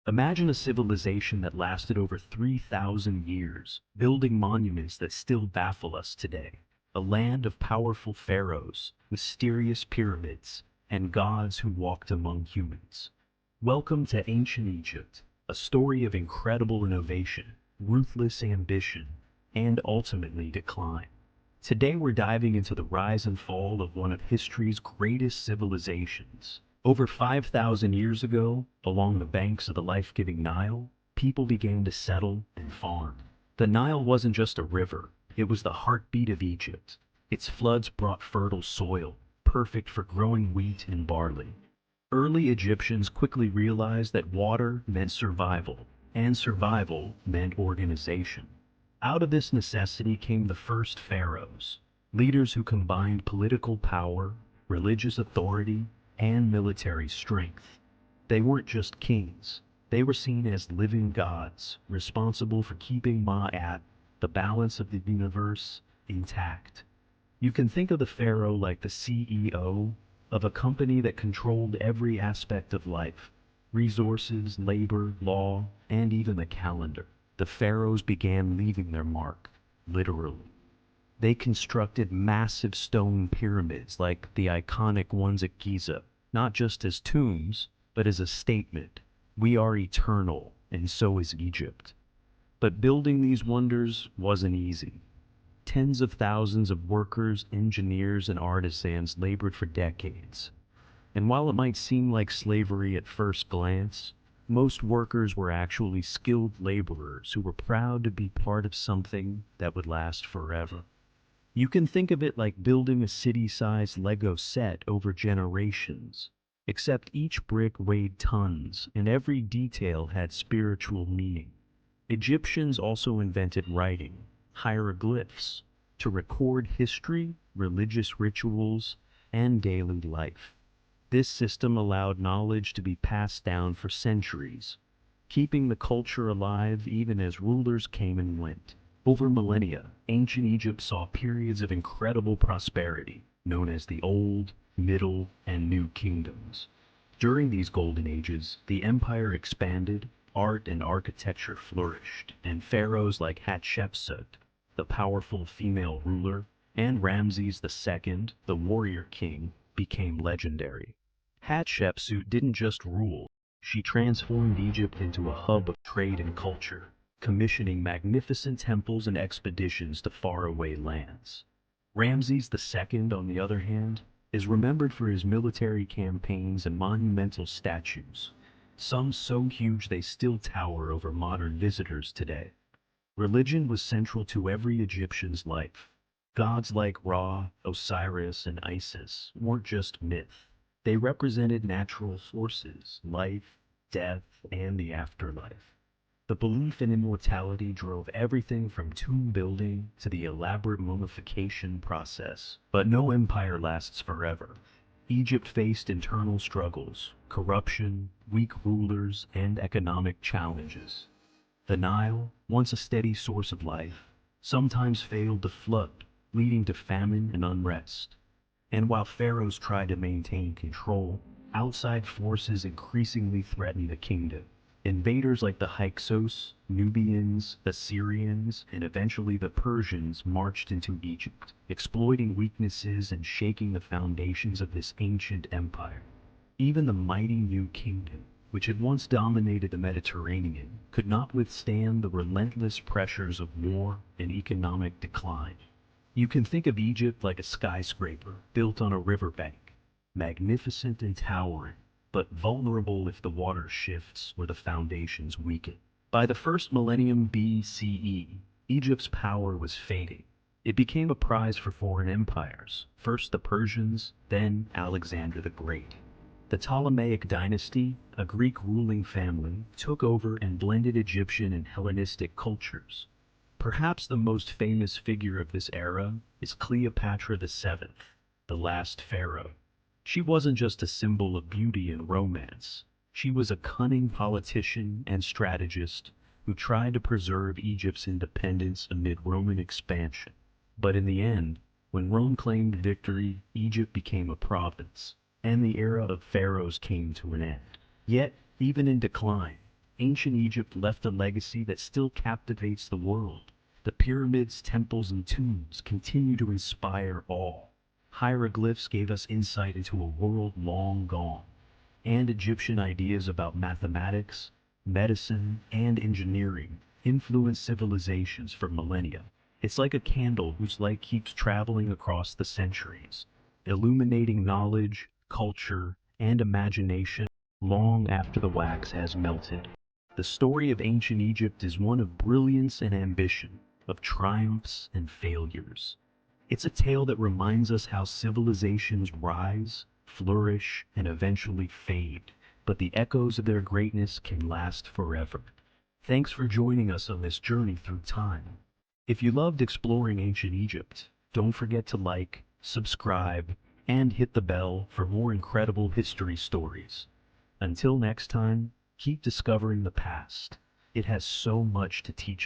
Imagine a civilization that lasted over 3,000 years, building monuments that still baffle us today. A land of powerful pharaohs, mysterious pyramids, and gods who walked among humans. Welcome to ancient Egypt, a story of incredible innovation, ruthless ambition, and ultimately decline. Today we're diving into the rise and fall of one of history's greatest civilizations. Over 5,000 years ago, along the banks of the life-giving Nile, people began to settle and farm. The Nile wasn't just a river, it was the heartbeat of Egypt. Its floods brought fertile soil, perfect for growing wheat and barley. Early Egyptians quickly realized that water meant survival, and survival meant organization. Out of this necessity came the first pharaohs, leaders who combined political power, religious authority, and military strength. They weren't just kings, they were seen as living gods, responsible for keeping Ma'at, the balance of the universe, intact. You can think of the pharaoh like the CEO of a company that controlled every aspect of life: resources, labor, law, and even the calendar. The pharaohs began leaving their mark, literally. They constructed massive stone pyramids like the iconic ones at Giza, not just as tombs, but as a statement: we are eternal, and so is Egypt. But building these wonders wasn't easy. Tens of thousands of workers, engineers, and artisans labored for decades. And while it might seem like slavery at first glance, most workers were actually skilled laborers who were proud to be part of something that would last forever. You can think of it like building a city-sized Lego set over generations, except each brick weighed tons and every detail had spiritual meaning. Egyptians also invented writing, hieroglyphs, to record history, religious rituals, and daily life. This system allowed knowledge to be passed down for centuries, keeping the culture alive even as rulers came and went. Over millennia, ancient Egypt saw periods of incredible prosperity, known as the Old, Middle, and New Kingdoms. During these golden ages, the empire expanded, art and architecture flourished, and pharaohs like Hatshepsut, the powerful female ruler, and Ramses II, the warrior king, became legendary. Hatshepsut didn't just rule, she transformed Egypt into a hub of trade and culture, commissioning magnificent temples and expeditions to faraway lands. Ramses II, on the other hand, is remembered for his military campaigns and monumental statues, some so huge they still tower over modern visitors today. Religion was central to every Egyptian's life. Gods like Ra, Osiris, and Isis weren't just myth. They represented natural forces, life, death, and the afterlife. The belief in immortality drove everything from tomb building to the elaborate mummification process. But no empire lasts forever. Egypt faced internal struggles, corruption, weak rulers, and economic challenges. The Nile, once a steady source of life, sometimes failed to flood, leading to famine and unrest. And while pharaohs tried to maintain control, outside forces increasingly threatened the kingdom. Invaders like the Hyksos, Nubians, Assyrians, and eventually the Persians marched into Egypt, exploiting weaknesses and shaking the foundations of this ancient empire. Even the mighty New Kingdom, which had once dominated the Mediterranean, could not withstand the relentless pressures of war and economic decline. You can think of Egypt like a skyscraper built on a riverbank, magnificent and towering, but vulnerable if the water shifts or the foundations weaken. By the first millennium BCE, Egypt's power was fading. It became a prize for foreign empires, first the Persians, then Alexander the Great. The Ptolemaic dynasty, a Greek ruling family, took over and blended Egyptian and Hellenistic cultures. Perhaps the most famous figure of this era is Cleopatra VII, the last pharaoh. She wasn't just a symbol of beauty and romance. She was a cunning politician and strategist who tried to preserve Egypt's independence amid Roman expansion. But in the end, when Rome claimed victory, Egypt became a province, and the era of pharaohs came to an end. Yet, even in decline, Ancient Egypt left a legacy that still captivates the world. The pyramids, temples, and tombs continue to inspire awe. Hieroglyphs gave us insight into a world long gone, and Egyptian ideas about mathematics, medicine, and engineering influenced civilizations for millennia. It's like a candle whose light keeps traveling across the centuries, illuminating knowledge, culture, and imagination long after the wax has melted. The story of ancient Egypt is one of brilliance and ambition, of triumphs and failures. It's a tale that reminds us how civilizations rise, flourish, and eventually fade, but the echoes of their greatness can last forever. Thanks for joining us on this journey through time. If you loved exploring ancient Egypt, don't forget to like, subscribe, and hit the bell for more incredible history stories. Until next time, keep discovering the past. It has so much to teach